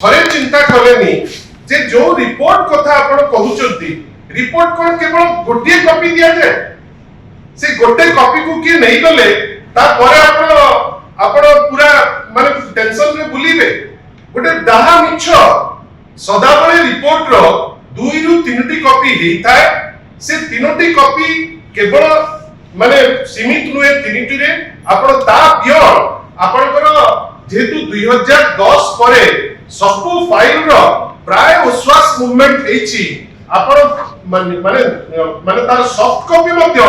थरे चिंता कलेनी जे जो रिपोर्ट कथा आपण कहउचंती रिपोर्ट कोन केवल गोटे कॉपी दिया जाए से गोटे कॉपी को की नहीं गले ता परे आपण पूरा माने टेंशन रे बुलीबे गोटे डाहा मिछ सदाबळे रिपोर्ट रो 2 रु 3टी कॉपी हेइथाय से 3टी कॉपी केवल माने सीमित नुए 3टी रे आपण ता बियर आपनकर जेतु 2010 परे सबु फाइल रो प्राय विश्वास मूवमेंट हेछि आपण माने तार सॉफ्ट कॉपी मध्ये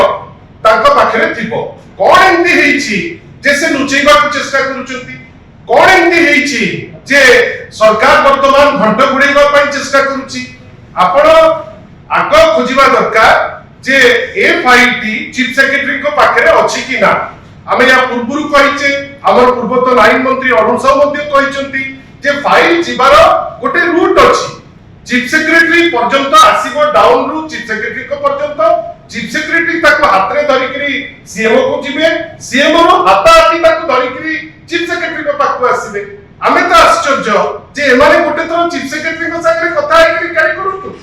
तांका पाखरे थिबो कोन एंती हेछि जे से लुचेबा को चेष्टा करूचंती कोन एंती हेछि जे सरकार वर्तमान घंट गुडीबा पई चेष्टा करूची आपण आग खोजिबा दरकार जे ए फाइल टी चीफ सेक्रेटरी को पाखरे अछि कि ना आमे या पूर्वरु कहिचे हमर पूर्वतन आईन मंत्री अरुण साहू मध्ये कहिचंती जे फाइल जिबार गोटे रूट अछि चीफ सेक्रेटरी पर्यंत आसीबो डाउन रु चीफ सेक्रेटरी को पर्यंत चीफ सेक्रेटरी ताको हातरे धरिकरी सीएमओ को जिबे सीएमओ रो हाता हाती ताको धरिकरी चीफ सेक्रेटरी को पाखु आसीबे आमे त आश्चर्य जे एमाने गोटे थरो चीफ सेक्रेटरी को संगे कथा आइकरी काई करूतु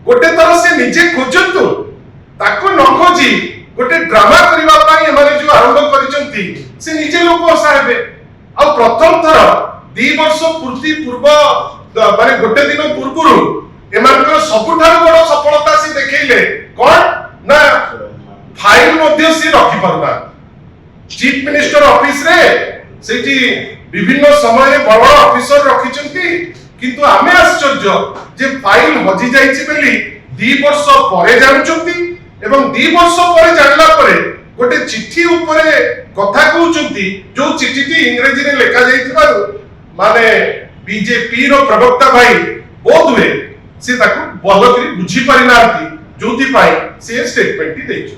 गोटे थरो से निजे खोजंतु ताको न खोजी गोटे ड्रामा करिबा पई एमाने जो आरंभ करिसंती से निजे लोक असाहेबे आ प्रथम थर 2 वर्ष पूर्ति पूर्व माने गोटे दिन पूर्वरु एमानकर सबुठार बड़ सफलता से देखैले कोन ना फाइल मध्ये से रखि परबा चीफ मिनिस्टर ऑफिस रे सेठी विभिन्न समय बड़ ऑफिसर रखिचंती किंतु आमे आश्चर्य जे फाइल हजि जाईछि बेली 2 वर्ष परे जानुचंती एवं 2 वर्ष परे जानला परे गोटे चिट्ठी ऊपर कथा कहउचंती जो चिट्ठी इंग्रजी रे लेखा जाईथिबारु माने बीजेपी रो प्रवक्ता भाई बोध हुए से ताको भलो करी बुझी पारि नांती जोथि पाई से स्टेटमेंट टी देछि।